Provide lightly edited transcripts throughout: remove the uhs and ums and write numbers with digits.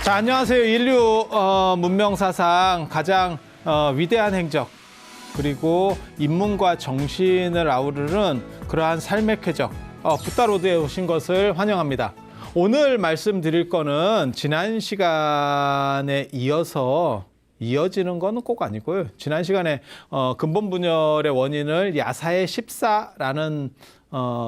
자, 안녕하세요. 인류 문명사상 가장 위대한 행적, 그리고 인문과 정신을 아우르는 그러한 삶의 쾌적, 붓다로드에 오신 것을 환영합니다. 오늘 말씀드릴 거는 지난 시간에 이어지는 거는 꼭 아니고요. 지난 시간에 근본 분열의 원인을 야사의 14라는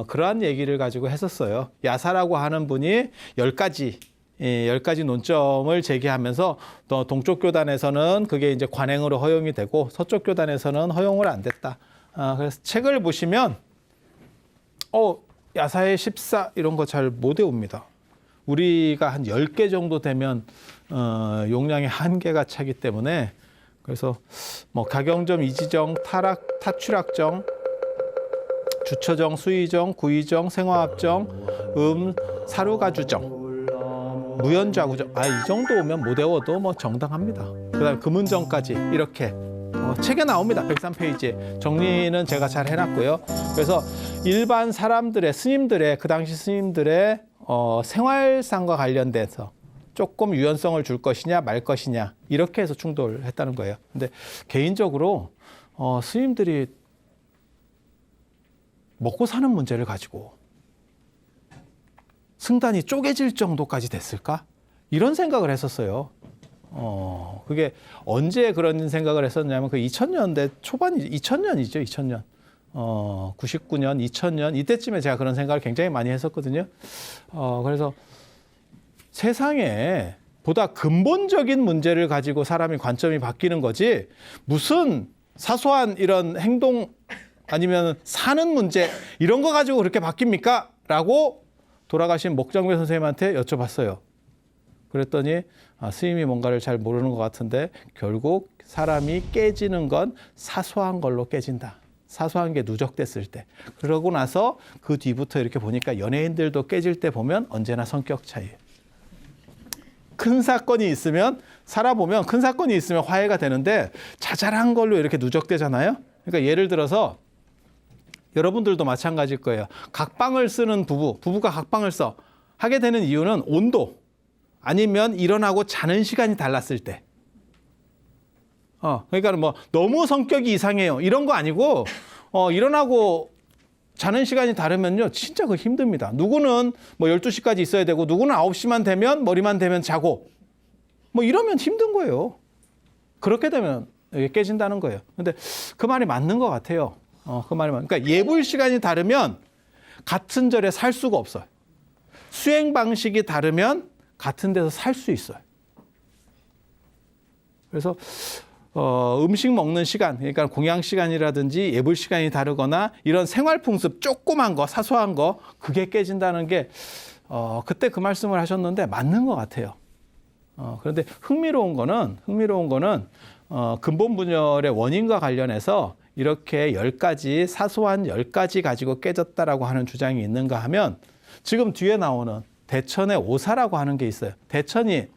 그러한 얘기를 가지고 했었어요. 야사라고 하는 분이 10가지 논점을 제기하면서 또 동쪽 교단에서는 그게 이제 관행으로 허용이 되고 서쪽 교단에서는 허용을 안 됐다. 그래서 책을 보시면 야사의 14 이런 거 잘 못 외웁니다. 우리가 한 10개 정도 되면 용량의 한계가 차기 때문에, 그래서 뭐 가경점, 이지정, 타취락정, 주처정, 수의정, 구의정, 생화합정, 사루가주정, 무연좌구정, 이 정도 오면 못 외워도 뭐 정당합니다. 그다음에 금은정까지 이렇게 책에 나옵니다. 103페이지에 정리는 제가 잘 해놨고요. 그래서 일반 사람들의 스님들의 그 당시 스님들의 생활상과 관련돼서 조금 유연성을 줄 것이냐 말 것이냐 이렇게 해서 충돌을 했다는 거예요. 근데 개인적으로 스님들이 먹고 사는 문제를 가지고 승단이 쪼개질 정도까지 됐을까? 이런 생각을 했었어요. 그게 언제 그런 생각을 했었냐면 그 2000년대 초반이죠. 2000년이죠. 2000년. 99년, 2000년 이때쯤에 제가 그런 생각을 굉장히 많이 했었거든요. 그래서 세상에 보다 근본적인 문제를 가지고 사람이 관점이 바뀌는 거지, 무슨 사소한 이런 행동 아니면 사는 문제 이런 거 가지고 그렇게 바뀝니까? 라고 돌아가신 목정배 선생님한테 여쭤봤어요. 그랬더니 스님이 뭔가를 잘 모르는 것 같은데 결국 사람이 깨지는 건 사소한 걸로 깨진다. 사소한 게 누적됐을 때. 그러고 나서 그 뒤부터 이렇게 보니까 연예인들도 깨질 때 보면 언제나 성격 차이예요. 큰 사건이 있으면 살아보면 큰 사건이 있으면 화해가 되는데 자잘한 걸로 이렇게 누적되잖아요. 그러니까 예를 들어서 여러분들도 마찬가지일 거예요. 각방을 쓰는 부부가 각방을 하게 되는 이유는 온도 아니면 일어나고 자는 시간이 달랐을 때. 그러니까 뭐 너무 성격이 이상해요 이런 거 아니고 일어나고 자는 시간이 다르면요 진짜 그거 힘듭니다. 누구는 뭐 12시까지 있어야 되고 누구는 9시만 되면 머리만 되면 자고 뭐 이러면 힘든 거예요. 그렇게 되면 이게 깨진다는 거예요. 근데 그 말이 맞는 것 같아요. 그러니까 예불 시간이 다르면 같은 절에 살 수가 없어요. 수행 방식이 다르면 같은 데서 살 수 있어요. 그래서 음식 먹는 시간, 그러니까 공양 시간이라든지 예불 시간이 다르거나 이런 생활 풍습 조그만 거, 사소한 거 그게 깨진다는 게 그때 그 말씀을 하셨는데 맞는 것 같아요. 그런데 흥미로운 거는 근본 분열의 원인과 관련해서 이렇게 10가지 사소한 10가지 가지고 깨졌다라고 하는 주장이 있는가 하면 지금 뒤에 나오는 대천의 오사라고 하는 게 있어요. 대천이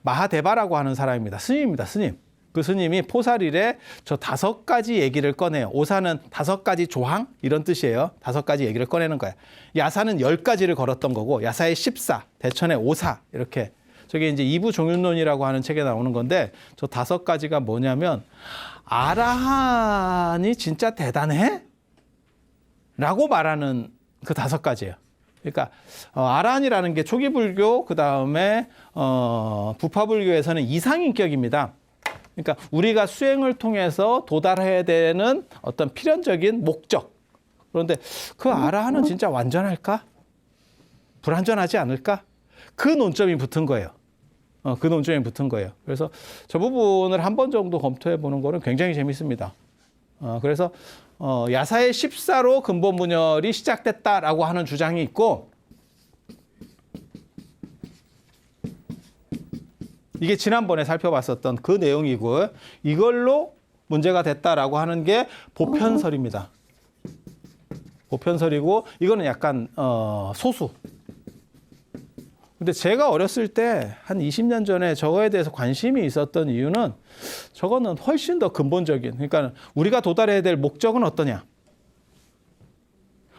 마하데바라고 하는 사람입니다. 스님입니다. 스님. 그 스님이 포살일에 저 5가지 얘기를 꺼내요. 오사는 5가지 조항 이런 뜻이에요. 5가지 얘기를 꺼내는 거야. 야사는 10가지를 걸었던 거고 야사의 14, 대천의 오사 이렇게. 저게 이제 이부 종윤론이라고 하는 책에 나오는 건데 저 5가지가 뭐냐면 아라한이 진짜 대단해? 라고 말하는 그 5가지예요. 그러니까 아라한이라는 게 초기 불교 그다음에 부파불교에서는 이상인격입니다. 그러니까 우리가 수행을 통해서 도달해야 되는 어떤 필연적인 목적. 그런데 그 아라한은 진짜 완전할까? 불완전하지 않을까? 그 논점이 붙은 거예요. 그 논점이 붙은 거예요. 그래서 저 부분을 한 번 정도 검토해 보는 거는 굉장히 재밌습니다. 그래서 야사의 14로 근본 분열이 시작됐다라고 하는 주장이 있고, 이게 지난번에 살펴봤었던 그 내용이고 이걸로 문제가 됐다라고 하는 게 보편설입니다. 보편설이고 이거는 약간 소수. 근데 제가 어렸을 때 한 20년 전에 저거에 대해서 관심이 있었던 이유는 저거는 훨씬 더 근본적인, 그러니까 우리가 도달해야 될 목적은 어떠냐?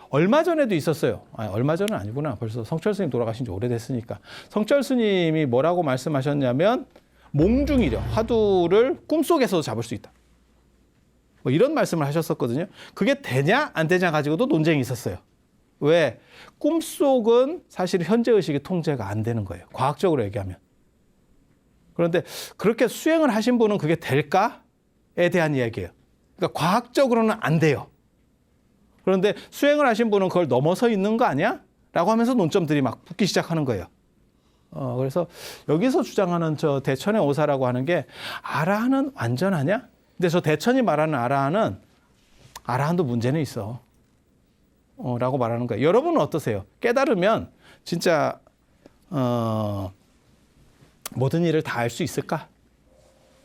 얼마 전에도 있었어요. 얼마 전은 아니구나. 벌써 성철 스님 돌아가신 지 오래됐으니까. 성철 스님이 뭐라고 말씀하셨냐면 몽중이력, 화두를 꿈속에서도 잡을 수 있다. 뭐 이런 말씀을 하셨었거든요. 그게 되냐 안 되냐 가지고도 논쟁이 있었어요. 왜? 꿈속은 사실 현재의식이 통제가 안 되는 거예요. 과학적으로 얘기하면. 그런데 그렇게 수행을 하신 분은 그게 될까에 대한 이야기예요. 그러니까 과학적으로는 안 돼요. 그런데 수행을 하신 분은 그걸 넘어서 있는 거 아니야? 라고 하면서 논점들이 막 붙기 시작하는 거예요. 그래서 여기서 주장하는 저 대천의 오사라고 하는 게 아라한은 완전하냐? 근데 저 대천이 말하는 아라한도 문제는 있어. 라고 말하는 거예요. 여러분은 어떠세요? 깨달으면 진짜 모든 일을 다 알 수 있을까?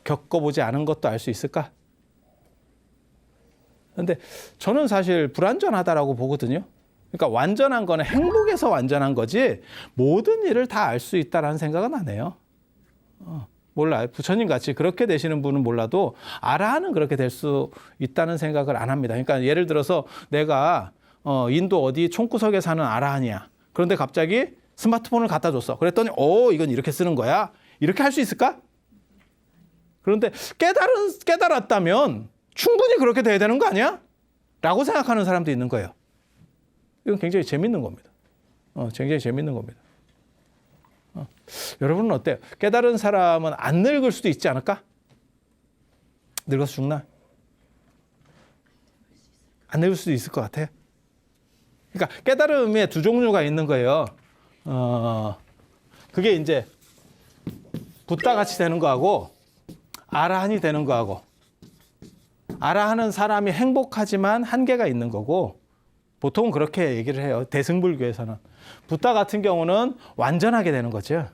겪어보지 않은 것도 알 수 있을까? 근데 저는 사실 불완전하다라고 보거든요. 그러니까 완전한 거는 행복에서 완전한 거지 모든 일을 다 알 수 있다라는 생각은 안 해요. 몰라요. 부처님 같이 그렇게 되시는 분은 몰라도 아라한은 그렇게 될 수 있다는 생각을 안 합니다. 그러니까 예를 들어서 내가 인도 어디 총구석에 사는 아라한이야. 그런데 갑자기 스마트폰을 갖다 줬어. 그랬더니 이건 이렇게 쓰는 거야. 이렇게 할 수 있을까? 그런데 깨달았다면 충분히 그렇게 돼야 되는 거 아니야? 라고 생각하는 사람도 있는 거예요. 이건 굉장히 재밌는 겁니다. 굉장히 재밌는 겁니다. 여러분은 어때요? 깨달은 사람은 안 늙을 수도 있지 않을까? 늙어서 죽나? 안 늙을 수도 있을 것 같아요. 그러니까 깨달음에 두 종류가 있는 거예요. 그게 이제 붓다같이 되는 거하고 아라한이 되는 거하고 아라한은 사람이 행복하지만 한계가 있는 거고 보통은 그렇게 얘기를 해요. 대승불교에서는. 붓다 같은 경우는 완전하게 되는 거죠.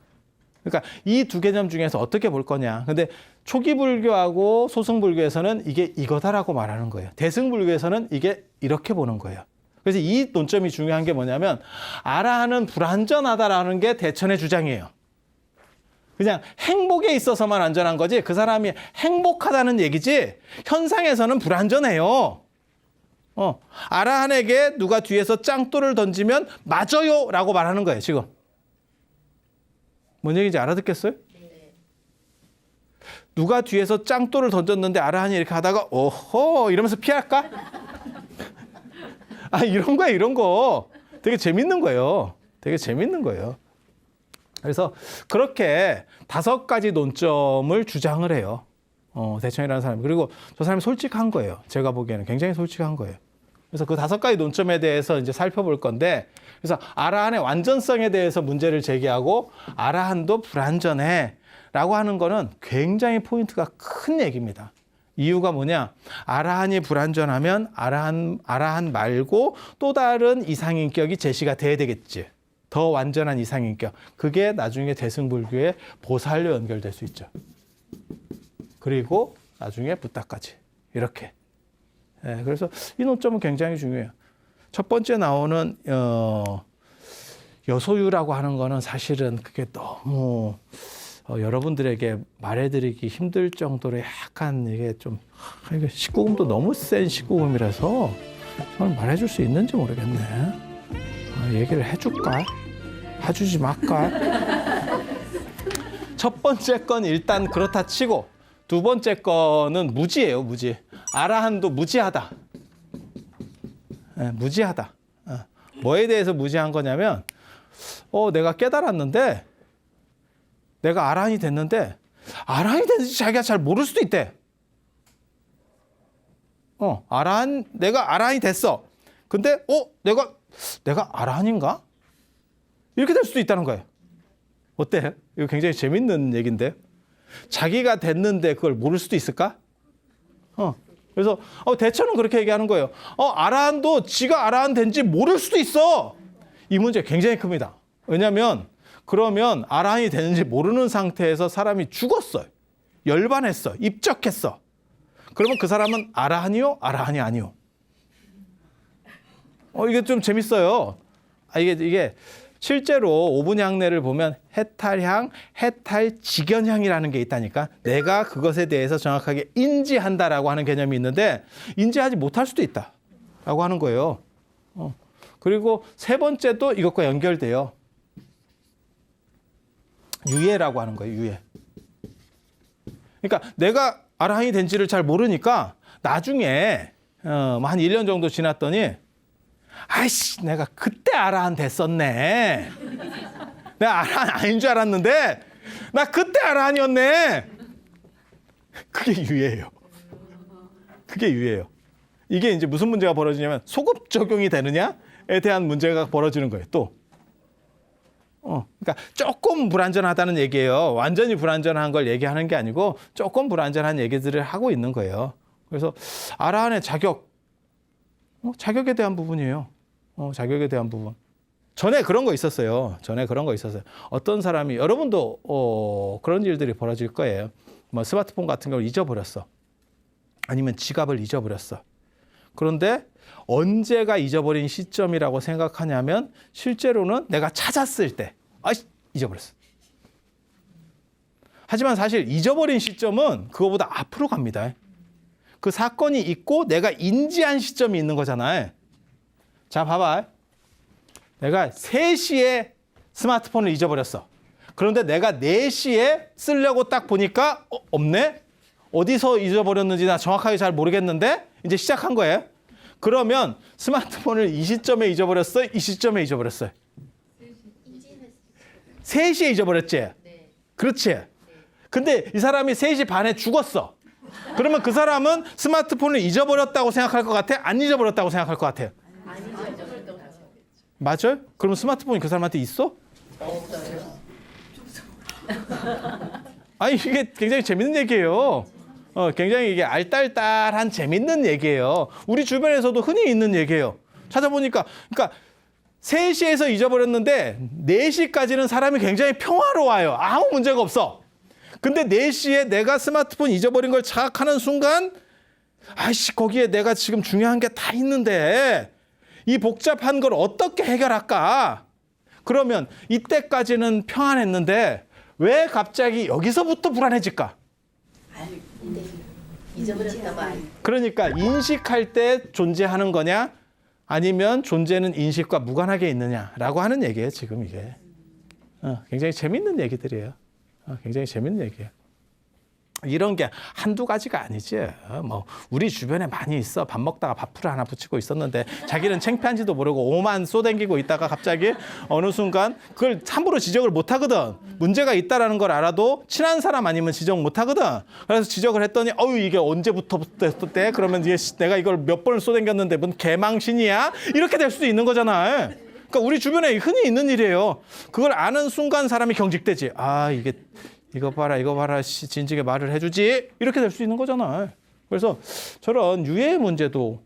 그러니까 이 두 개념 중에서 어떻게 볼 거냐. 근데 초기 불교하고 소승불교에서는 이게 이거다라고 말하는 거예요. 대승불교에서는 이게 이렇게 보는 거예요. 그래서 이 논점이 중요한 게 뭐냐면 아라한은 불완전하다라는 게 대천의 주장이에요. 그냥 행복에 있어서만 안전한 거지 그 사람이 행복하다는 얘기지 현상에서는 불완전해요. 아라한에게 누가 뒤에서 짱돌을 던지면 맞아요 라고 말하는 거예요. 지금 뭔 얘기인지 알아듣겠어요? 네. 누가 뒤에서 짱돌을 던졌는데 아라한이 이렇게 하다가 오호 이러면서 피할까? 이런 거야 이런 거 되게 재밌는 거예요. 되게 재밌는 거예요. 그래서 그렇게 5가지 논점을 주장을 해요. 대천이라는 사람이. 그리고 저 사람이 솔직한 거예요. 제가 보기에는 굉장히 솔직한 거예요. 그래서 그 5가지 논점에 대해서 이제 살펴볼 건데, 그래서 아라한의 완전성에 대해서 문제를 제기하고 아라한도 불완전해 라고 하는 거는 굉장히 포인트가 큰 얘기입니다. 이유가 뭐냐? 아라한이 불완전하면 아라한 말고 또 다른 이상인격이 제시가 돼야 되겠지. 더 완전한 이상인격. 그게 나중에 대승불교의 보살로 연결될 수 있죠. 그리고 나중에 붓다까지. 이렇게. 그래서 이 논점은 굉장히 중요해요. 첫 번째 나오는 여소유라고 하는 거는 사실은 그게 너무 여러분들에게 말해드리기 힘들 정도로 약간 이게 좀 19금도 너무 센 19금이라서 저는 말해줄 수 있는지 모르겠네. 얘기를 해줄까? 해주지 말까? 첫 번째 건 일단 그렇다 치고 두 번째 거는 무지예요. 무지. 아라한도 무지하다. 무지하다. 뭐에 대해서 무지한 거냐면 내가 깨달았는데 내가 아라한이 됐는데 아라한이 됐는지 자기가 잘 모를 수도 있대. 내가 아라한이 됐어. 근데 내가 아라한인가? 이렇게 될 수도 있다는 거예요. 어때? 이거 굉장히 재밌는 얘기인데. 자기가 됐는데 그걸 모를 수도 있을까? 그래서 대천은 그렇게 얘기하는 거예요. 아라한도 지가 아라한 된지 모를 수도 있어. 이 문제 굉장히 큽니다. 왜냐하면 그러면 아라한이 되는지 모르는 상태에서 사람이 죽었어요. 열반했어. 입적했어. 그러면 그 사람은 아라한이요? 아라한이 아니요? 이게 좀 재밌어요. 이게 실제로 오분향내를 보면 해탈향, 해탈직연향이라는 게 있다니까. 내가 그것에 대해서 정확하게 인지한다라고 하는 개념이 있는데 인지하지 못할 수도 있다라고 하는 거예요. 그리고 세 번째도 이것과 연결돼요. 유예라고 하는 거예요. 유예. 그러니까 내가 아라한이 된지를 잘 모르니까 나중에 한 1년 정도 지났더니 아이씨 내가 그때 아라한 됐었네. 내가 아라한 아닌 줄 알았는데 나 그때 아라한이었네. 그게 유예예요. 그게 유예예요. 이게 이제 무슨 문제가 벌어지냐면 소급 적용이 되느냐에 대한 문제가 벌어지는 거예요. 또. 그러니까 조금 불완전하다는 얘기예요. 완전히 불완전한 걸 얘기하는 게 아니고 조금 불완전한 얘기들을 하고 있는 거예요. 그래서 아라한의 자격, 자격에 대한 부분이에요. 자격에 대한 부분. 전에 그런 거 있었어요. 어떤 사람이 여러분도 그런 일들이 벌어질 거예요. 뭐 스마트폰 같은 걸 잊어버렸어. 아니면 지갑을 잊어버렸어. 그런데 언제가 잊어버린 시점이라고 생각하냐면 실제로는 내가 찾았을 때 잊어버렸어. 하지만 사실 잊어버린 시점은 그거보다 앞으로 갑니다. 그 사건이 있고 내가 인지한 시점이 있는 거잖아요. 자, 봐봐. 내가 3시에 스마트폰을 잊어버렸어. 그런데 내가 4시에 쓰려고 딱 보니까 없네? 어디서 잊어버렸는지 나 정확하게 잘 모르겠는데 이제 시작한 거예요. 그러면 스마트폰을 이 시점에 잊어버렸어요? 이 시점에 잊어버렸어요? 3시에 잊어버렸지? 네. 그렇지? 네. 근데 이 사람이 3시 반에 죽었어. 그러면 그 사람은 스마트폰을 잊어버렸다고 생각할 것 같아? 안 잊어버렸다고 생각할 것 같아요? 안 잊어버렸다고. 맞아요? 그러면 스마트폰이 그 사람한테 있어? 없어요. 아니 이게 굉장히 재밌는 얘기예요. 굉장히 이게 알딸딸한 재밌는 얘기예요. 우리 주변에서도 흔히 있는 얘기예요. 찾아보니까 그러니까 3시에서 잊어버렸는데 4시까지는 사람이 굉장히 평화로워요. 아무 문제가 없어. 근데 4시에 내가 스마트폰 잊어버린 걸 자각하는 순간 아이씨 거기에 내가 지금 중요한 게 다 있는데 이 복잡한 걸 어떻게 해결할까? 그러면 이때까지는 평안했는데 왜 갑자기 여기서부터 불안해질까? 잊어버렸다 봐. 그러니까 인식할 때 존재하는 거냐 아니면 존재는 인식과 무관하게 있느냐라고 하는 얘기예요. 지금 이게 굉장히 재밌는 얘기들이에요. 굉장히 재밌는 얘기예요. 이런 게 한두 가지가 아니지. 뭐 우리 주변에 많이 있어. 밥 먹다가 밥풀을 하나 붙이고 있었는데 자기는 창피한지도 모르고 오만 쏘댕기고 있다가 갑자기 어느 순간 그걸 함부로 지적을 못 하거든. 문제가 있다라는 걸 알아도 친한 사람 아니면 지적 못 하거든. 그래서 지적을 했더니 이게 언제부터 됐대? 그러면 내가 이걸 몇 번을 쏘댕겼는데 뭔 개망신이야? 이렇게 될 수도 있는 거잖아. 그러니까 우리 주변에 흔히 있는 일이에요. 그걸 아는 순간 사람이 경직되지. 이거 봐라, 진즉에 말을 해주지. 이렇게 될 수 있는 거잖아. 그래서 저런 유해 문제도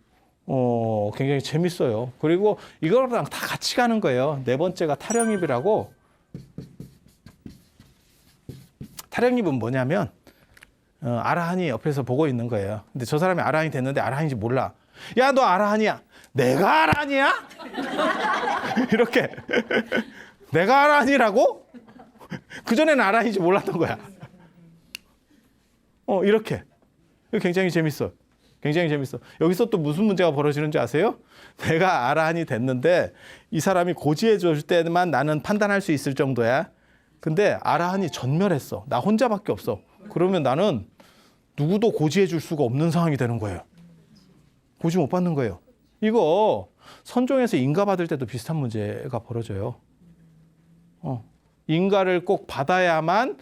굉장히 재밌어요. 그리고 이거랑 다 같이 가는 거예요. 4번째가 탈영입이라고. 탈영입은 뭐냐면 아라한이 옆에서 보고 있는 거예요. 근데 저 사람이 아라한이 됐는데 아라한인지 몰라. 야, 너 아라한이야. 내가 아라한이야? 이렇게. 내가 아라한이라고? 그전에는 아라한인지 몰랐던 거야. 이렇게. 굉장히 재밌어. 굉장히 재밌어. 여기서 또 무슨 문제가 벌어지는지 아세요? 내가 아라한이 됐는데 이 사람이 고지해 줄 때만 나는 판단할 수 있을 정도야. 근데 아라한이 전멸했어. 나 혼자밖에 없어. 그러면 나는 누구도 고지해 줄 수가 없는 상황이 되는 거예요. 고지 못 받는 거예요. 이거 선종에서 인가 받을 때도 비슷한 문제가 벌어져요. 인가를 꼭 받아야만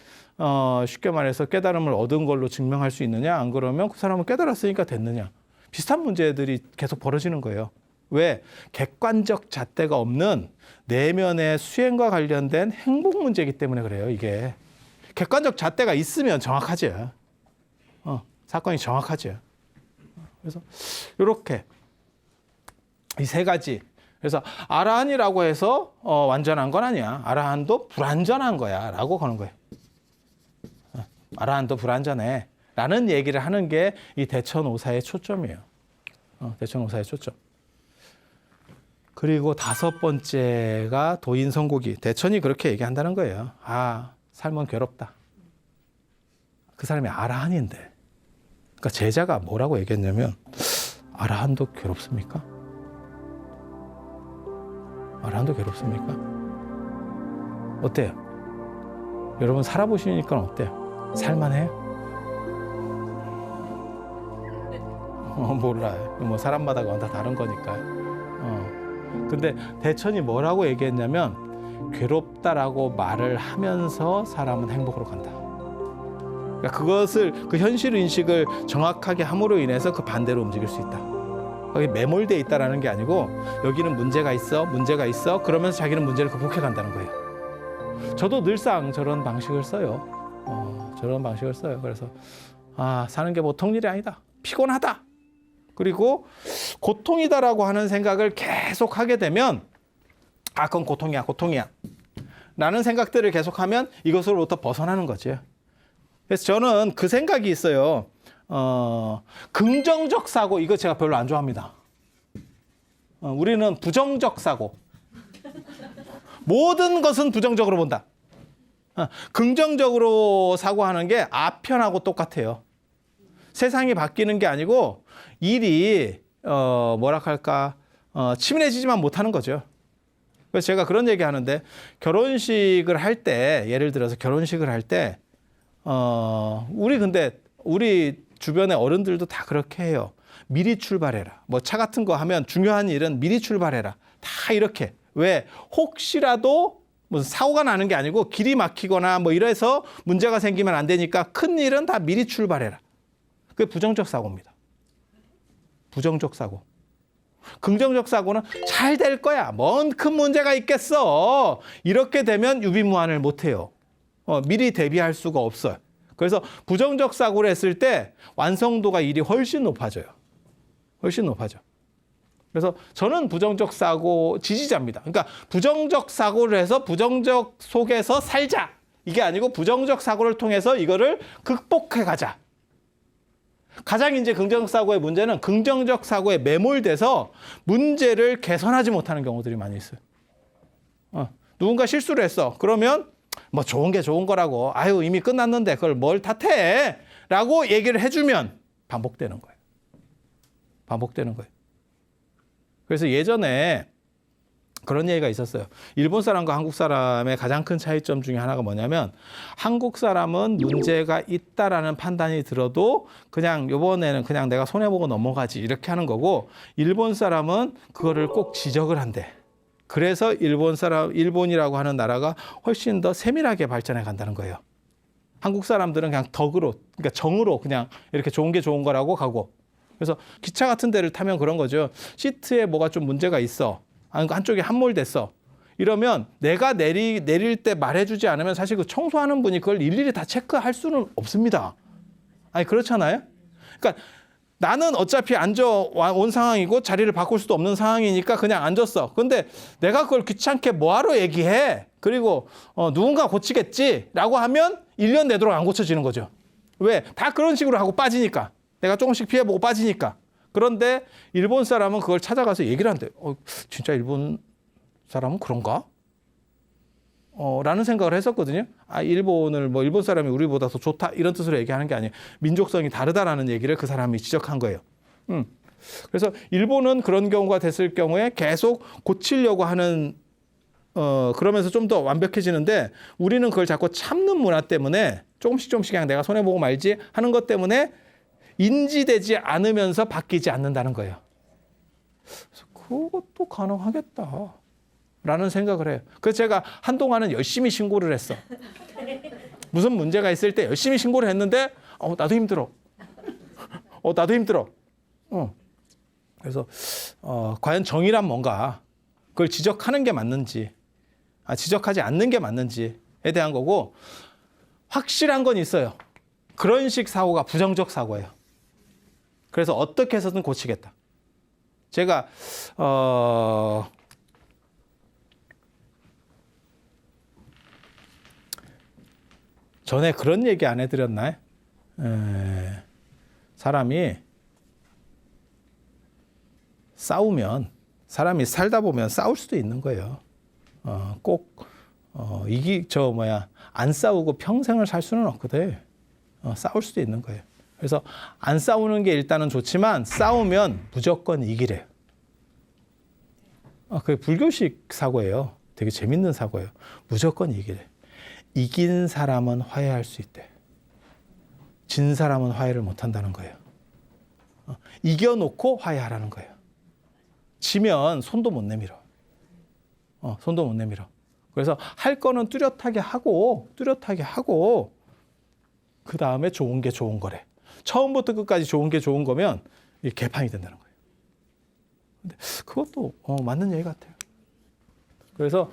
쉽게 말해서 깨달음을 얻은 걸로 증명할 수 있느냐, 안 그러면 그 사람은 깨달았으니까 됐느냐. 비슷한 문제들이 계속 벌어지는 거예요. 왜? 객관적 잣대가 없는 내면의 수행과 관련된 행복 문제이기 때문에 그래요. 이게 객관적 잣대가 있으면 정확하지. 사건이 정확하지. 그래서 이렇게 이 세 가지. 그래서 아라한이라고 해서 완전한 건 아니야. 아라한도 불완전한 거야 라고 거는 거예요. 아라한도 불완전해 라는 얘기를 하는 게 이 대천오사의 초점이에요. 대천오사의 초점. 그리고 5번째가 도인선고기. 대천이 그렇게 얘기한다는 거예요. 삶은 괴롭다. 그 사람이 아라한인데. 그러니까 제자가 뭐라고 얘기했냐면 아라한도 괴롭습니까? 마라톤도 괴롭습니까? 어때요? 여러분 살아보시니까 어때요? 살만해요? 몰라요. 뭐 사람마다 다 다른 거니까요. 근데 대천이 뭐라고 얘기했냐면 괴롭다라고 말을 하면서 사람은 행복으로 간다. 그러니까 그것을 그 현실 인식을 정확하게 함으로 인해서 그 반대로 움직일 수 있다. 거기 매몰돼 있다라는 게 아니고 여기는 문제가 있어 그러면서 자기는 문제를 극복해 간다는 거예요. 저도 늘상 저런 방식을 써요. 그래서 사는 게 보통 일이 아니다. 피곤하다. 그리고 고통이다라고 하는 생각을 계속 하게 되면 그건 고통이야 라는 생각들을 계속하면 이것으로부터 벗어나는 거죠. 그래서 저는 그 생각이 있어요. 긍정적 사고, 이거 제가 별로 안 좋아합니다. 우리는 부정적 사고. 모든 것은 부정적으로 본다. 긍정적으로 사고하는 게 아편하고 똑같아요. 세상이 바뀌는 게 아니고 일이 치밀해지지만 못하는 거죠. 그래서 제가 그런 얘기 하는데 결혼식을 할 때, 예를 들어서 결혼식을 할 때 우리 주변의 어른들도 다 그렇게 해요. 미리 출발해라. 뭐 차 같은 거 하면 중요한 일은 미리 출발해라. 다 이렇게. 왜? 혹시라도 무슨 사고가 나는 게 아니고 길이 막히거나 뭐 이래서 문제가 생기면 안 되니까 큰 일은 다 미리 출발해라. 그게 부정적 사고입니다. 부정적 사고. 긍정적 사고는 잘 될 거야. 뭔 큰 문제가 있겠어. 이렇게 되면 유비무환을 못 해요. 미리 대비할 수가 없어요. 그래서 부정적 사고를 했을 때 완성도가 일이 훨씬 높아져요. 훨씬 높아져. 그래서 저는 부정적 사고 지지자입니다. 그러니까 부정적 사고를 해서 부정적 속에서 살자. 이게 아니고 부정적 사고를 통해서 이거를 극복해 가자. 가장 이제 긍정적 사고의 문제는 긍정적 사고에 매몰돼서 문제를 개선하지 못하는 경우들이 많이 있어요. 누군가 실수를 했어. 그러면 뭐 좋은 게 좋은 거라고. 이미 끝났는데 그걸 뭘 탓해? 라고 얘기를 해주면 반복되는 거예요. 반복되는 거예요. 그래서 예전에 그런 얘기가 있었어요. 일본 사람과 한국 사람의 가장 큰 차이점 중에 하나가 뭐냐면 한국 사람은 문제가 있다라는 판단이 들어도 그냥 이번에는 그냥 내가 손해보고 넘어가지 이렇게 하는 거고 일본 사람은 그거를 꼭 지적을 한대. 그래서 일본이라고 하는 나라가 훨씬 더 세밀하게 발전해 간다는 거예요. 한국 사람들은 그냥 덕으로, 그러니까 정으로 그냥 이렇게 좋은 게 좋은 거라고 가고. 그래서 기차 같은 데를 타면 그런 거죠. 시트에 뭐가 좀 문제가 있어. 한쪽이 함몰됐어. 이러면 내가 내릴 때 말해주지 않으면 사실 그 청소하는 분이 그걸 일일이 다 체크할 수는 없습니다. 그렇잖아요? 그러니까 나는 어차피 앉아온 상황이고 자리를 바꿀 수도 없는 상황이니까 그냥 앉았어. 근데 내가 그걸 귀찮게 뭐하러 얘기해? 그리고 누군가 고치겠지라고 하면 1년 내도록 안 고쳐지는 거죠. 왜? 다 그런 식으로 하고 빠지니까. 내가 조금씩 피해보고 빠지니까. 그런데 일본 사람은 그걸 찾아가서 얘기를 한대. 진짜 일본 사람은 그런가? 라는 생각을 했었거든요. 일본 사람이 우리보다 더 좋다 이런 뜻으로 얘기하는 게 아니에요. 민족성이 다르다라는 얘기를 그 사람이 지적한 거예요. 그래서 일본은 그런 경우가 됐을 경우에 계속 고치려고 하는 그러면서 좀 더 완벽해지는데 우리는 그걸 자꾸 참는 문화 때문에 조금씩 그냥 내가 손해보고 말지 하는 것 때문에 인지되지 않으면서 바뀌지 않는다는 거예요. 그래서 그것도 가능하겠다. 라는 생각을 해요. 그래서 제가 한동안은 열심히 신고를 했어. 무슨 문제가 있을 때 열심히 신고를 했는데 나도 힘들어. 나도 힘들어. 그래서 과연 정의란 뭔가 그걸 지적하는 게 맞는지 지적하지 않는 게 맞는지에 대한 거고 확실한 건 있어요. 그런 식 사고가 부정적 사고예요. 그래서 어떻게 해서든 고치겠다. 제가 전에 그런 얘기 안 해드렸나요? 사람이 살다 보면 싸울 수도 있는 거예요. 안 싸우고 평생을 살 수는 없거든. 싸울 수도 있는 거예요. 그래서 안 싸우는 게 일단은 좋지만 싸우면 무조건 이기래요. 그게 불교식 사고예요. 되게 재밌는 사고예요. 무조건 이기래. 이긴 사람은 화해할 수 있대. 진 사람은 화해를 못한다는 거예요. 이겨놓고 화해하라는 거예요. 지면 손도 못 내밀어. 손도 못 내밀어. 그래서 할 거는 뚜렷하게 하고 그 다음에 좋은 게 좋은 거래. 처음부터 끝까지 좋은 게 좋은 거면 이게 개판이 된다는 거예요. 근데 그것도 맞는 얘기 같아요. 그래서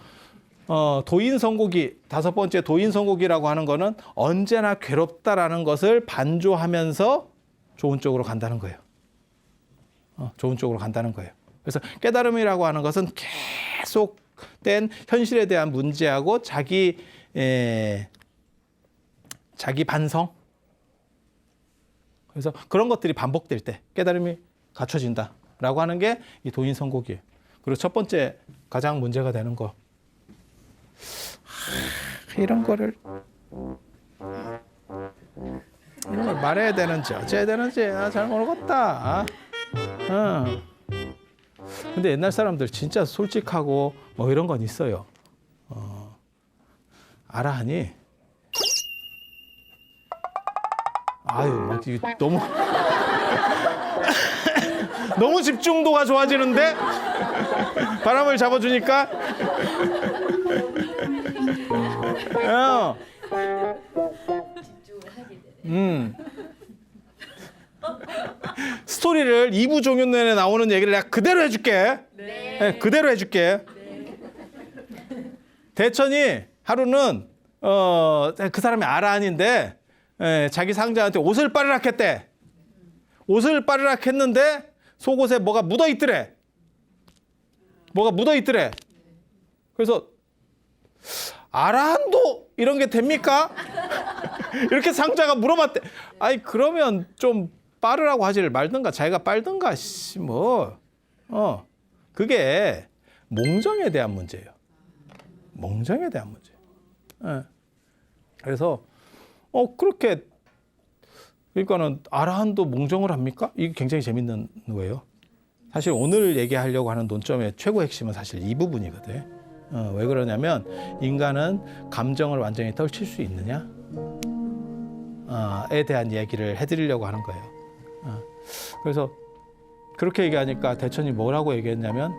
도인선고기, 5번째 도인선고기라고 하는 거는 언제나 괴롭다라는 것을 반조하면서 좋은 쪽으로 간다는 거예요. 좋은 쪽으로 간다는 거예요. 그래서 깨달음이라고 하는 것은 계속된 현실에 대한 문제하고 자기 반성. 그래서 그런 것들이 반복될 때 깨달음이 갖춰진다라고 하는 게 이 도인선고기예요. 그리고 첫 번째 가장 문제가 되는 거. 이런 거를 말해야 되는지 어째야 되는지 잘 모르겠다. 근데 옛날 사람들 진짜 솔직하고 뭐 이런 건 있어요. 알아 하니? 아유, 막 너무 너무 집중도가 좋아지는데 바람을 잡아주니까. 스토리를 2부 종윤 내내 나오는 얘기를 내가 그대로 해줄게. 네, 그대로 해줄게. 네. 대천이 하루는 그 사람이 아라한인데 자기 상자한테 옷을 빨으라 했대. 옷을 빨으라 했는데 속옷에 뭐가 묻어 있더래. 그래서 아라한도 이런 게 됩니까? 이렇게 상자가 물어봤대. 아니 그러면 좀 빨으라고 하지를 말든가 자기가 빨든가 그게 몽정에 대한 문제예요. 몽정에 대한 문제. 그래서 그렇게 그러니까는 아라한도 몽정을 합니까? 이게 굉장히 재밌는 거예요. 사실 오늘 얘기하려고 하는 논점의 최고 핵심은 사실 이 부분이거든. 왜 그러냐면 인간은 감정을 완전히 떨칠 수 있느냐? 에 대한 얘기를 해드리려고 하는 거예요. 그래서 그렇게 얘기하니까 대천이 뭐라고 얘기했냐면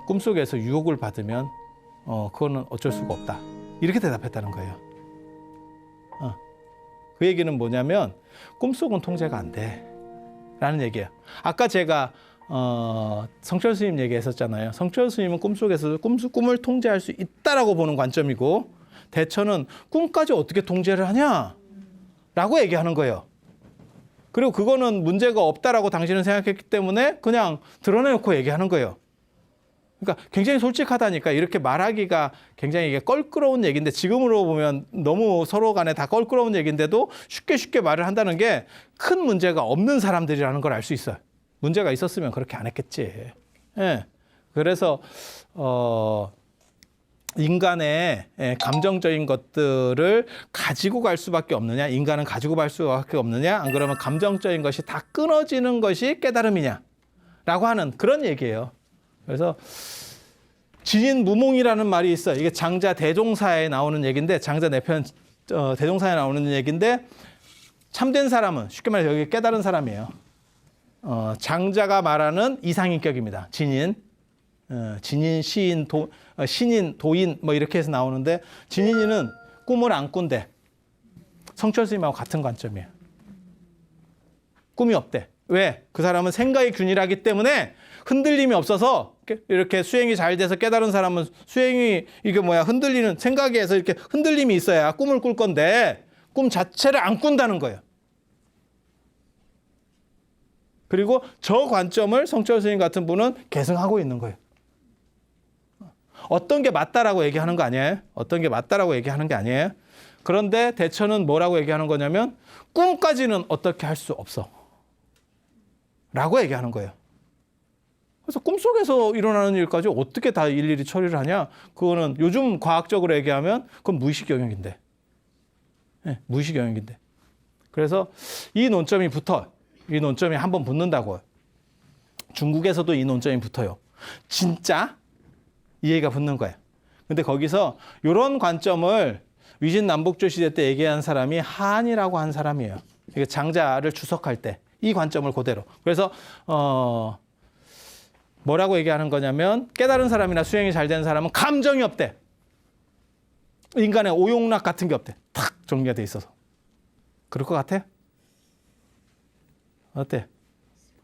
꿈속에서 유혹을 받으면 그거는 어쩔 수가 없다. 이렇게 대답했다는 거예요. 그 얘기는 뭐냐면 꿈속은 통제가 안 돼. 라는 얘기예요. 아까 제가 성철 스님 얘기했었잖아요. 성철 스님은 꿈속에서 꿈을 통제할 수 있다라고 보는 관점이고 대천은 꿈까지 어떻게 통제를 하냐? 라고 얘기하는 거예요. 그리고 그거는 문제가 없다라고 당신은 생각했기 때문에 그냥 드러내놓고 얘기하는 거예요. 그러니까 굉장히 솔직하다니까. 이렇게 말하기가 굉장히 이게 껄끄러운 얘기인데 지금으로 보면 너무 서로 간에 다 껄끄러운 얘기인데도 쉽게 말을 한다는 게 큰 문제가 없는 사람들이라는 걸 알 수 있어요. 문제가 있었으면 그렇게 안 했겠지. 예. 그래서 인간의 감정적인 것들을 가지고 갈 수밖에 없느냐? 인간은 가지고 갈 수밖에 없느냐? 안 그러면 감정적인 것이 다 끊어지는 것이 깨달음이냐? 라고 하는 그런 얘기예요. 그래서 진인무몽이라는 말이 있어요. 이게 장자 대종사에 나오는 얘기인데 장자 내편 대종사에 나오는 얘기인데 참된 사람은 쉽게 말해서 여기 깨달은 사람이에요. 장자가 말하는 이상인격입니다. 진인, 시인, 신인, 도인 뭐 이렇게 해서 나오는데 진인이는 꿈을 안 꾼대. 성철 스님하고 같은 관점이에요. 꿈이 없대. 왜? 그 사람은 생각이 균일하기 때문에 흔들림이 없어서 이렇게 수행이 잘 돼서 깨달은 사람은 수행이 흔들리는 생각에서 이렇게 흔들림이 있어야 꿈을 꿀 건데 꿈 자체를 안 꾼다는 거예요. 그리고 저 관점을 성철 스님 같은 분은 계승하고 있는 거예요. 어떤 게 맞다라고 얘기하는 거 아니에요? 어떤 게 맞다라고 얘기하는 게 아니에요? 그런데 대처는 뭐라고 얘기하는 거냐면 꿈까지는 어떻게 할 수 없어. 라고 얘기하는 거예요. 그래서 꿈속에서 일어나는 일까지 어떻게 다 일일이 처리를 하냐? 그거는 요즘 과학적으로 얘기하면 그건 무의식 영역인데. 네, 무의식 영역인데. 그래서 이 논점이 한번 붙는다고요. 중국에서도 이 논점이 붙어요. 진짜? 이해가 붙는 거예요. 근데 거기서 이런 관점을 위진남북조 시대 때 얘기한 사람이 하한이라고 한 사람이에요. 이게 장자를 주석할 때 이 관점을 그대로. 그래서 뭐라고 얘기하는 거냐면 깨달은 사람이나 수행이 잘 되는 사람은 감정이 없대. 인간의 오용락 같은 게 없대. 탁 정리가 돼 있어서. 그럴 것 같아? 어때?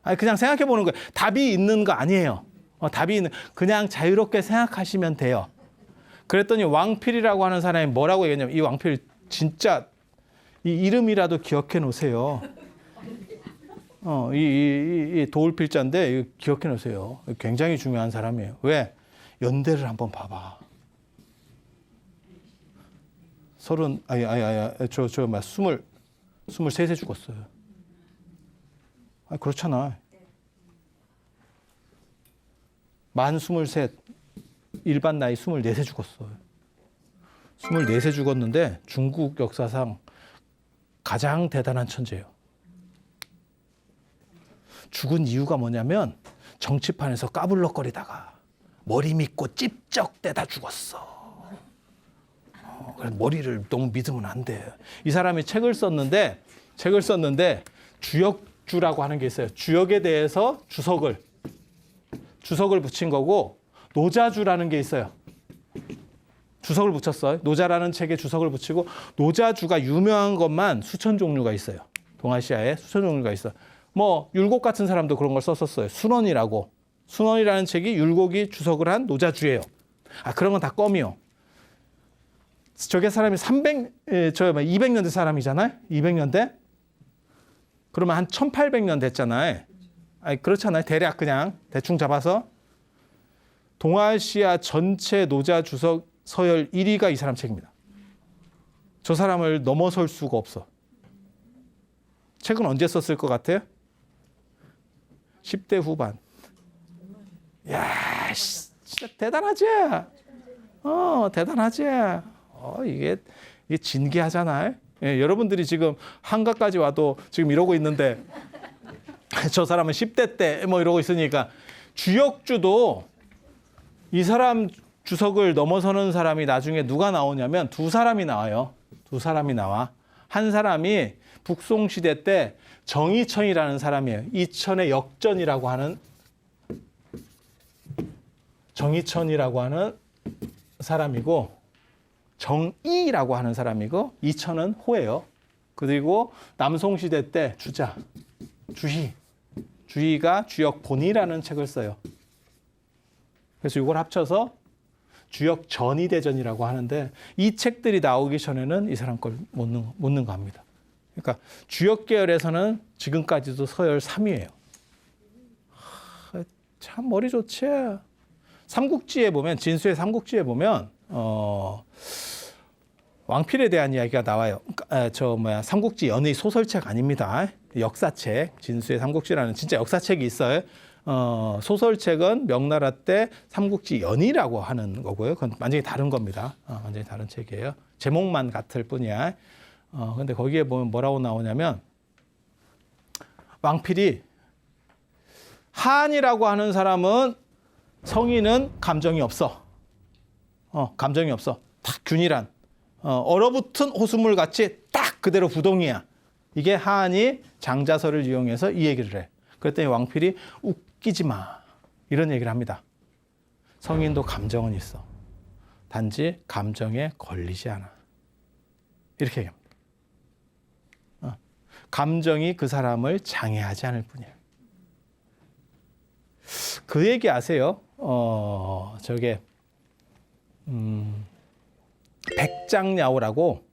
아니 그냥 생각해 보는 거예요. 답이 있는 거 아니에요. 답이 있는 그냥 자유롭게 생각하시면 돼요. 그랬더니 왕필이라고 하는 사람이 뭐라고 얘기했냐면 이 왕필 진짜 이 이름이라도 기억해 놓으세요. 이 도울필자인데 이거 기억해 놓으세요. 굉장히 중요한 사람이에요. 왜? 연대를 한번 봐봐. 23세 죽었어요. 그렇잖아. 만 23, 일반 나이 24세 죽었어요. 24세 죽었는데 중국 역사상 가장 대단한 천재예요. 죽은 이유가 뭐냐면 정치판에서 까불럭거리다가 머리 믿고 찝쩍대다 죽었어. 그래서 머리를 너무 믿으면 안 돼. 이 사람이 책을 썼는데 주역주라고 하는 게 있어요. 주역에 대해서 주석을 붙인 거고 노자주라는 게 있어요. 주석을 붙였어요. 노자라는 책에 주석을 붙이고 노자주가 유명한 것만 수천 종류가 있어요. 동아시아에 수천 종류가 있어. 뭐 율곡 같은 사람도 그런 걸 썼었어요. 순원이라는 책이 율곡이 주석을 한 노자주예요. 그런 건 다 껌이요. 저게 사람이 200년대 사람이잖아요. 200년대. 그러면 한 1800년 됐잖아요. 그렇잖아요. 대략 그냥 대충 잡아서 동아시아 전체 노자 주석 서열 1위가 이 사람 책입니다. 저 사람을 넘어설 수가 없어. 책은 언제 썼을 것 같아요? 10대 후반. 야, 진짜 대단하지? 대단하지? 이게 진기하잖아요. 예, 여러분들이 지금 한가까지 와도 지금 이러고 있는데 저 사람은 10대 때 뭐 이러고 있으니까 주역주도 이 사람 주석을 넘어서는 사람이 나중에 누가 나오냐면 두 사람이 나와요. 두 사람이 나와. 한 사람이 북송시대 때 정이천이라는 사람이에요. 이천의 역전이라고 하는 정이천이라고 하는 사람이고 정이라고 하는 사람이고 이천은 호예요. 그리고 남송시대 때 주희가 주역본이라는 책을 써요. 그래서 이걸 합쳐서 주역전이대전이라고 하는데 이 책들이 나오기 전에는 이 사람 걸 못 능가합니다. 그러니까 주역 계열에서는 지금까지도 서열 3위예요. 참 머리 좋지. 삼국지에 보면 진수의 삼국지에 보면 왕필에 대한 이야기가 나와요. 삼국지 연의 소설책 아닙니다. 역사책 진수의 삼국지라는 진짜 역사책이 있어요. 소설책은 명나라 때 삼국지 연의라고 하는 거고요. 그건 완전히 다른 겁니다. 완전히 다른 책이에요. 제목만 같을 뿐이야. 근데 거기에 보면 뭐라고 나오냐면 왕필이 한이라고 하는 사람은 성인은 감정이 없어. 감정이 없어. 딱 균일한. 얼어붙은 호수물 같이 딱 그대로 부동이야. 이게 한이 장자설을 이용해서 이 얘기를 해. 그랬더니 왕필이 웃기지 마. 이런 얘기를 합니다. 성인도 감정은 있어. 단지 감정에 걸리지 않아. 이렇게 얘기합니다. 감정이 그 사람을 장애하지 않을 뿐이에요. 그 얘기 아세요? 백장야오라고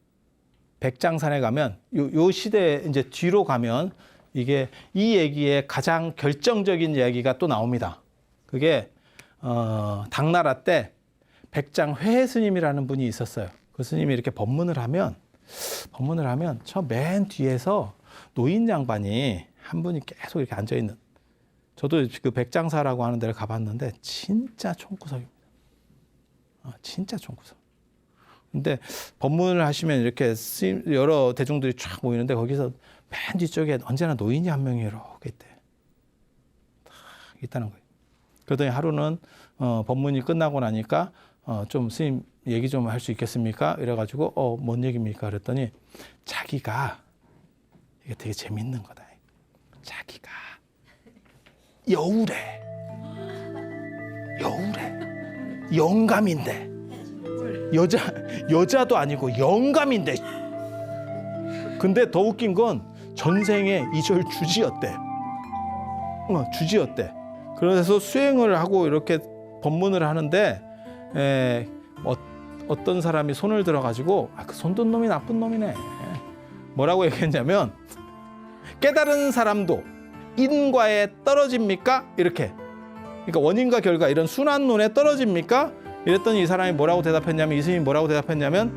백장산에 가면 요 시대 이제 뒤로 가면 이게 이 얘기의 가장 결정적인 이야기가 또 나옵니다. 그게 당나라 때 백장회 스님이라는 분이 있었어요. 그 스님이 이렇게 법문을 하면 저 맨 뒤에서 노인 양반이 한 분이 계속 이렇게 앉아 있는. 저도 그 백장사라고 하는 데를 가봤는데 진짜 총구석입니다. 진짜 총구석. 근데 법문을 하시면 이렇게 여러 대중들이 쫙 모이는데 거기서 맨 뒤쪽에 언제나 노인이 한 명이 이렇게 있대. 딱 있다는 거예요. 그러더니 하루는 법문이 끝나고 나니까 좀 스님 얘기 좀 할 수 있겠습니까? 이래가지고 뭔 얘기입니까? 그랬더니 자기가 이게 되게 재밌는 거다. 자기가 여우래. 영감인데 여자도 아니고 영감인데. 근데 더 웃긴 건 전생에 이절 주지였대. 주지였대. 그래서 수행을 하고 이렇게 법문을 하는데 어떤 사람이 손을 들어가지고 그 손든 놈이 나쁜 놈이네. 뭐라고 얘기했냐면 깨달은 사람도 인과에 떨어집니까? 이렇게. 그러니까 원인과 결과 이런 순환론에 떨어집니까? 이랬더니 이 사람이 뭐라고 대답했냐면 이 스님이 뭐라고 대답했냐면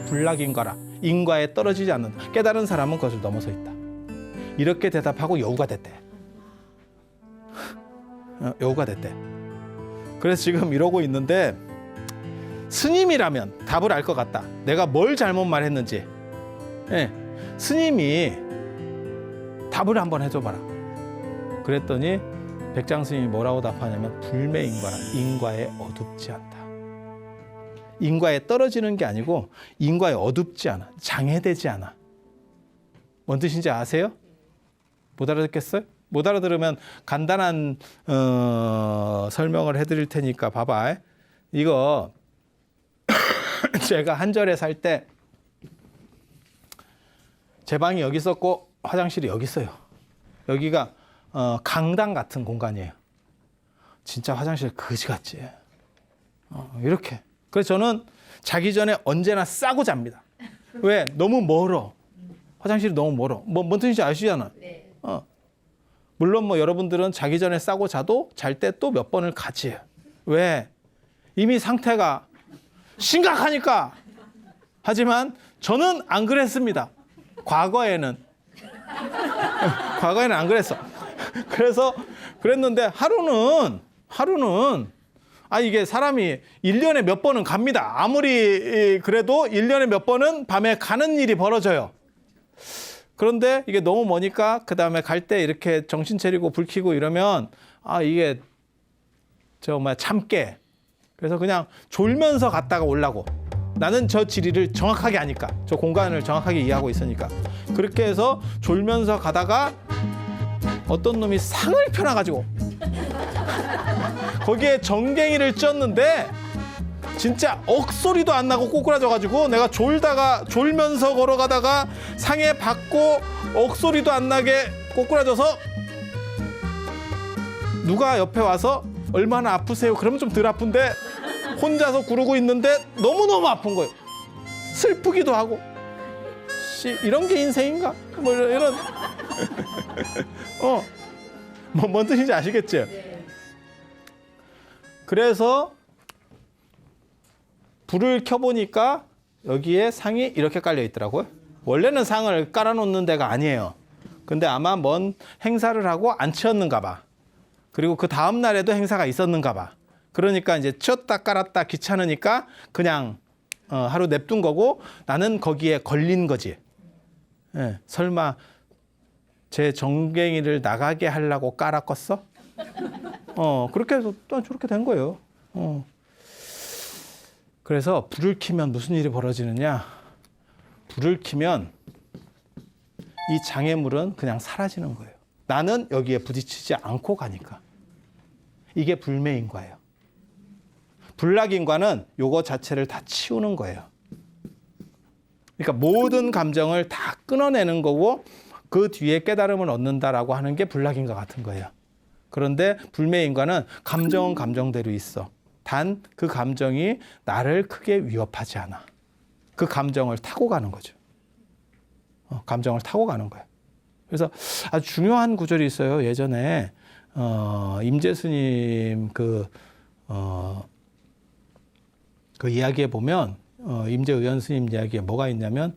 불락인과라. 인과에 떨어지지 않는다. 깨달은 사람은 그것을 넘어서 있다. 이렇게 대답하고 여우가 됐대. 여우가 됐대. 그래서 지금 이러고 있는데 스님이라면 답을 알 것 같다. 내가 뭘 잘못 말했는지. 스님이 답을 한번 해줘봐라. 그랬더니 백장 스님이 뭐라고 답하냐면 불매인과라. 인과에 어둡지 않다. 인과에 떨어지는 게 아니고 인과에 어둡지 않아. 장애되지 않아. 뭔 뜻인지 아세요? 못 알아듣겠어요? 못 알아들으면 간단한 설명을 해드릴 테니까 봐봐. 이거 제가 한절에 살 때 제 방이 여기 있었고 화장실이 여기 있어요. 여기가 강당 같은 공간이에요. 진짜 화장실 그지 같지. 이렇게. 그래서 저는 자기 전에 언제나 싸고 잡니다. 왜? 너무 멀어. 화장실이 너무 멀어. 뭔 뜻인지 아시잖아. 네. 물론 뭐 여러분들은 자기 전에 싸고 자도 잘 때 또 몇 번을 가지. 왜? 이미 상태가 심각하니까. 하지만 저는 안 그랬습니다. 과거에는 안 그랬어. 그래서 그랬는데 하루는 이게 사람이 1년에 몇 번은 갑니다. 아무리 그래도 1년에 몇 번은 밤에 가는 일이 벌어져요. 그런데 이게 너무 머니까 그 다음에 갈 때 이렇게 정신 차리고 불 켜고 이러면 이게 참깨. 그래서 그냥 졸면서 갔다가 오려고. 나는 저 지리를 정확하게 아니까. 저 공간을 정확하게 이해하고 있으니까. 그렇게 해서 졸면서 가다가 어떤 놈이 상을 펴놔가지고 거기에 정갱이를 쪘는데 진짜 억소리도 안 나고 꼬꾸라져가지고 내가 졸면서 걸어가다가 상에 받고 억소리도 안 나게 꼬꾸라져서 누가 옆에 와서 얼마나 아프세요? 그러면 좀 덜 아픈데 혼자서 구르고 있는데 너무너무 아픈 거예요. 슬프기도 하고. 이런 게 인생인가? 뭐 이런. 뭔 뜻인지 아시겠죠? 네. 그래서 불을 켜보니까 여기에 상이 이렇게 깔려 있더라고요. 원래는 상을 깔아놓는 데가 아니에요. 근데 아마 뭔 행사를 하고 안 치웠는가 봐. 그리고 그 다음 날에도 행사가 있었는가 봐. 그러니까 이제 치웠다 깔았다 귀찮으니까 그냥 하루 냅둔 거고 나는 거기에 걸린 거지. 설마 제 정갱이를 나가게 하려고 깔았겠어? 그렇게 해서 또 저렇게 된 거예요. 그래서 불을 켜면 무슨 일이 벌어지느냐? 불을 켜면 이 장애물은 그냥 사라지는 거예요. 나는 여기에 부딪히지 않고 가니까. 이게 불매인과예요. 불락인과는 요거 자체를 다 치우는 거예요. 그러니까 모든 감정을 다 끊어내는 거고 그 뒤에 깨달음을 얻는다라고 하는 게 불락인과 같은 거예요. 그런데 불매인과는 감정은 감정대로 있어. 단 그 감정이 나를 크게 위협하지 않아. 그 감정을 타고 가는 거죠. 감정을 타고 가는 거예요. 그래서 아주 중요한 구절이 있어요. 예전에 임재스님 그 이야기에 보면 임재의연 스님 이야기에 뭐가 있냐면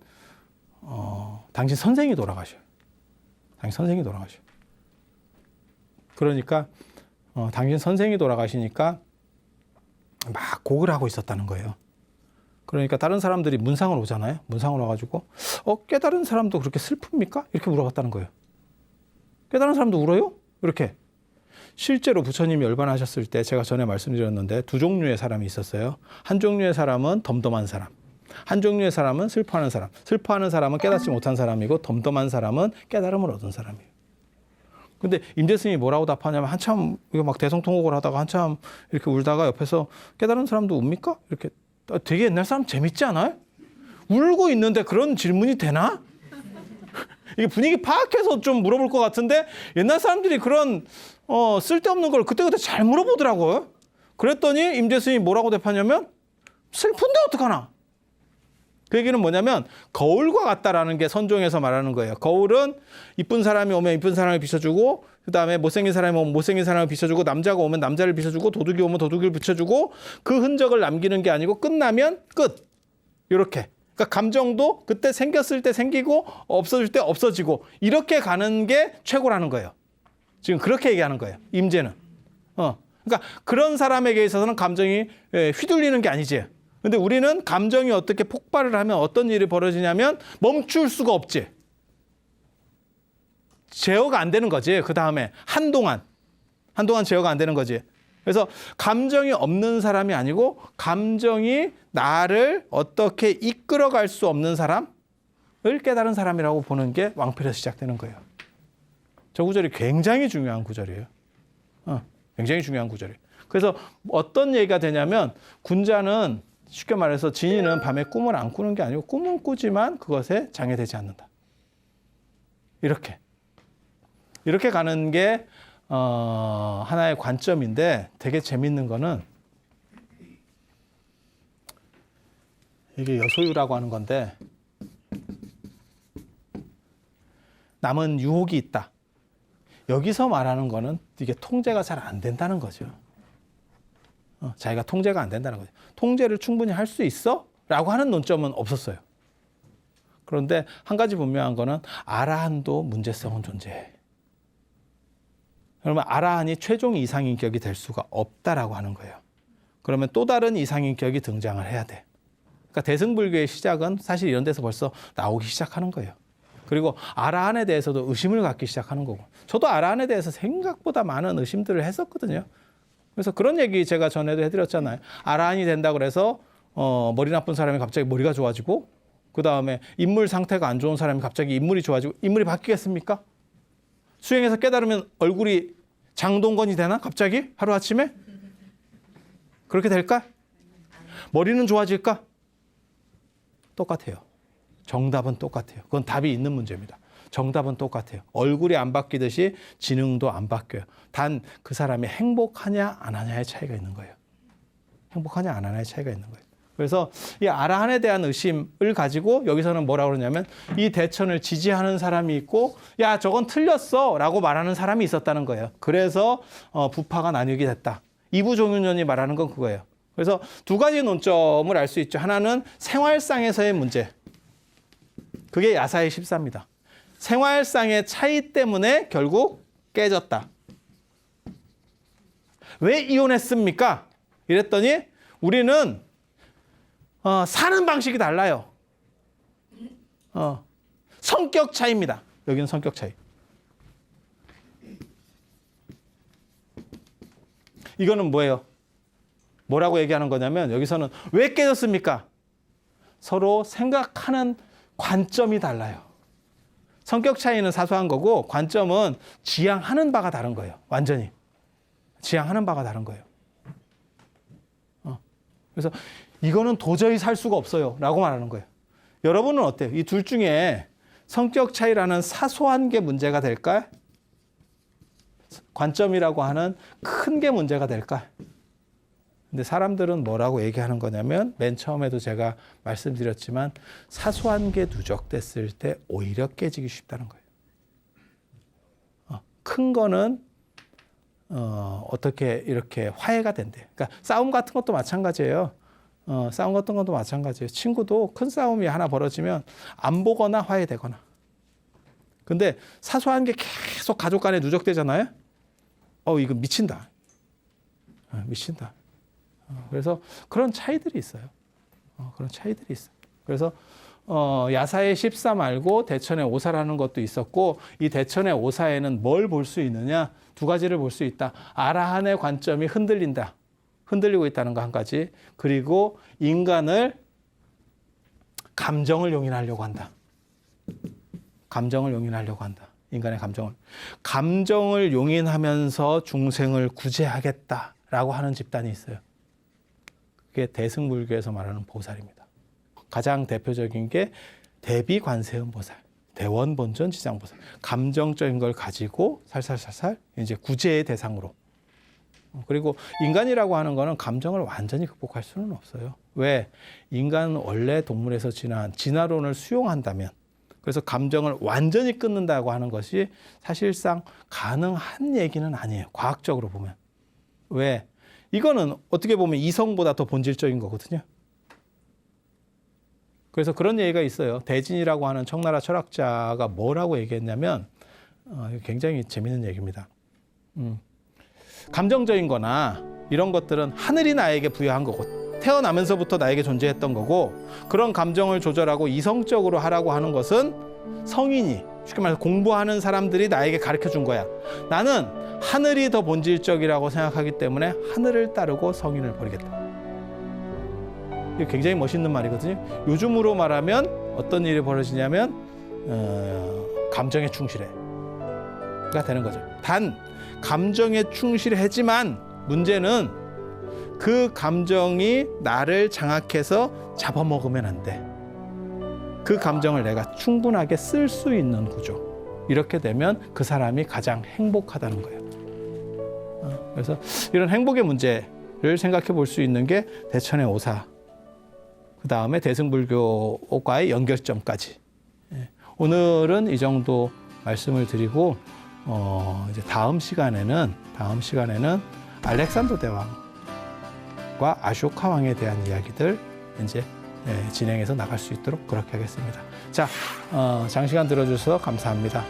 당신 선생이 돌아가셔요. 당신 선생이 돌아가셔요. 그러니까 당신 선생이 돌아가시니까 막 곡을 하고 있었다는 거예요. 그러니까 다른 사람들이 문상을 오잖아요. 문상을 와가지고 깨달은 사람도 그렇게 슬픕니까? 이렇게 물어봤다는 거예요. 깨달은 사람도 울어요? 이렇게. 실제로 부처님이 열반하셨을 때 제가 전에 말씀드렸는데 두 종류의 사람이 있었어요. 한 종류의 사람은 덤덤한 사람. 한 종류의 사람은 슬퍼하는 사람. 슬퍼하는 사람은 깨닫지 못한 사람이고 덤덤한 사람은 깨달음을 얻은 사람이에요. 근데 임재 스님이 뭐라고 답하냐면 한참 이거 막 대성통곡을 하다가 한참 이렇게 울다가 옆에서 깨달은 사람도 웁니까? 이렇게 되게 옛날 사람 재밌지 않아요? 울고 있는데 그런 질문이 되나? 이게 분위기 파악해서 좀 물어볼 것 같은데 옛날 사람들이 그런 쓸데없는 걸 그때그때 잘 물어보더라고요. 그랬더니 임재 스님이 뭐라고 답하냐면 슬픈데 어떡하나? 그 얘기는 뭐냐면 거울과 같다라는 게 선종에서 말하는 거예요. 거울은 이쁜 사람이 오면 이쁜 사람을 비춰주고 그다음에 못생긴 사람이 오면 못생긴 사람을 비춰주고 남자가 오면 남자를 비춰주고 도둑이 오면 도둑을 비춰주고 그 흔적을 남기는 게 아니고 끝나면 끝. 이렇게. 그러니까 감정도 그때 생겼을 때 생기고 없어질 때 없어지고 이렇게 가는 게 최고라는 거예요. 지금 그렇게 얘기하는 거예요. 임재는. 그러니까 그런 사람에게 있어서는 감정이 휘둘리는 게 아니지. 근데 우리는 감정이 어떻게 폭발을 하면 어떤 일이 벌어지냐면 멈출 수가 없지. 제어가 안 되는 거지. 그 다음에 한동안 제어가 안 되는 거지. 그래서 감정이 없는 사람이 아니고 감정이 나를 어떻게 이끌어갈 수 없는 사람을 깨달은 사람이라고 보는 게 왕필에서 시작되는 거예요. 저 구절이 굉장히 중요한 구절이에요. 굉장히 중요한 구절이에요. 그래서 어떤 얘기가 되냐면 군자는 쉽게 말해서 진인은 밤에 꿈을 안 꾸는 게 아니고 꿈은 꾸지만 그것에 장애되지 않는다. 이렇게 가는 게 하나의 관점인데 되게 재밌는 거는 이게 여소유라고 하는 건데 남은 유혹이 있다. 여기서 말하는 거는 이게 통제가 잘 안 된다는 거죠. 자기가 통제가 안 된다는 거죠. 통제를 충분히 할 수 있어? 라고 하는 논점은 없었어요. 그런데 한 가지 분명한 거는 아라한도 문제성은 존재해. 그러면 아라한이 최종 이상인격이 될 수가 없다라고 하는 거예요. 그러면 또 다른 이상인격이 등장을 해야 돼. 그러니까 대승불교의 시작은 사실 이런 데서 벌써 나오기 시작하는 거예요. 그리고 아라한에 대해서도 의심을 갖기 시작하는 거고. 저도 아라한에 대해서 생각보다 많은 의심들을 했었거든요. 그래서 그런 얘기 제가 전에도 해드렸잖아요. 아라한이 된다고 그래서 머리 나쁜 사람이 갑자기 머리가 좋아지고 그다음에 인물 상태가 안 좋은 사람이 갑자기 인물이 좋아지고 인물이 바뀌겠습니까? 수행해서 깨달으면 얼굴이 장동건이 되나? 갑자기? 하루아침에? 그렇게 될까? 머리는 좋아질까? 똑같아요. 정답은 똑같아요. 그건 답이 있는 문제입니다. 정답은 똑같아요. 얼굴이 안 바뀌듯이 지능도 안 바뀌어요. 단 그 사람이 행복하냐 안 하냐의 차이가 있는 거예요. 행복하냐 안 하냐의 차이가 있는 거예요. 그래서 이 아라한에 대한 의심을 가지고 여기서는 뭐라고 그러냐면 이 대천을 지지하는 사람이 있고 야 저건 틀렸어 라고 말하는 사람이 있었다는 거예요. 그래서 부파가 나뉘게 됐다. 이부종윤전이 말하는 건 그거예요. 그래서 두 가지 논점을 알 수 있죠. 하나는 생활상에서의 문제. 그게 야사의 14입니다. 생활상의 차이 때문에 결국 깨졌다. 왜 이혼했습니까? 이랬더니 우리는 사는 방식이 달라요. 성격 차이입니다. 여기는 성격 차이. 이거는 뭐예요? 뭐라고 얘기하는 거냐면 여기서는 왜 깨졌습니까? 서로 생각하는 관점이 달라요. 성격 차이는 사소한 거고 관점은 지향하는 바가 다른 거예요. 완전히. 지향하는 바가 다른 거예요. 그래서 이거는 도저히 살 수가 없어요. 라고 말하는 거예요. 여러분은 어때요? 이 둘 중에 성격 차이라는 사소한 게 문제가 될까? 관점이라고 하는 큰 게 문제가 될까? 근데 사람들은 뭐라고 얘기하는 거냐면 맨 처음에도 제가 말씀드렸지만 사소한 게 누적됐을 때 오히려 깨지기 쉽다는 거예요. 큰 거는 어떻게 이렇게 화해가 된대. 그러니까 싸움 같은 것도 마찬가지예요. 싸움 같은 것도 마찬가지예요. 친구도 큰 싸움이 하나 벌어지면 안 보거나 화해되거나. 근데 사소한 게 계속 가족 간에 누적되잖아요. 이거 미친다. 미친다. 그래서 그런 차이들이 있어요. 그런 차이들이 있어요. 그래서 야사의 14 말고 대천의 오사라는 것도 있었고 이 대천의 오사에는 뭘 볼 수 있느냐? 두 가지를 볼 수 있다. 아라한의 관점이 흔들린다. 흔들리고 있다는 거 한 가지. 그리고 인간을 감정을 용인하려고 한다. 감정을 용인하려고 한다. 인간의 감정을. 감정을 용인하면서 중생을 구제하겠다라고 하는 집단이 있어요. 그게 대승불교에서 말하는 보살입니다. 가장 대표적인 게 대비관세음보살, 대원본尊지장보살. 감정적인 걸 가지고 살살살살 이제 구제의 대상으로. 그리고 인간이라고 하는 거는 감정을 완전히 극복할 수는 없어요. 왜? 인간은 원래 동물에서 진화론을 수용한다면, 그래서 감정을 완전히 끊는다고 하는 것이 사실상 가능한 얘기는 아니에요. 과학적으로 보면. 왜? 이거는 어떻게 보면 이성보다 더 본질적인 거거든요. 그래서 그런 얘기가 있어요. 대진이라고 하는 청나라 철학자가 뭐라고 얘기했냐면 굉장히 재밌는 얘기입니다. 감정적인 거나 이런 것들은 하늘이 나에게 부여한 거고 태어나면서부터 나에게 존재했던 거고 그런 감정을 조절하고 이성적으로 하라고 하는 것은 성인이 쉽게 말해서 공부하는 사람들이 나에게 가르쳐 준 거야. 나는 하늘이 더 본질적이라고 생각하기 때문에 하늘을 따르고 성인을 버리겠다. 이게 굉장히 멋있는 말이거든요. 요즘으로 말하면 어떤 일이 벌어지냐면 감정에 충실해가 되는 거죠. 단 감정에 충실하지만 문제는 그 감정이 나를 장악해서 잡아먹으면 안 돼. 그 감정을 내가 충분하게 쓸 수 있는 구조. 이렇게 되면 그 사람이 가장 행복하다는 거예요. 그래서 이런 행복의 문제를 생각해 볼 수 있는 게 대천의 오사, 그 다음에 대승불교과의 연결점까지. 오늘은 이 정도 말씀을 드리고 이제 다음 시간에는 알렉산더 대왕과 아쇼카 왕에 대한 이야기들 이제 진행해서 나갈 수 있도록 그렇게 하겠습니다. 자, 장시간 들어주셔서 감사합니다.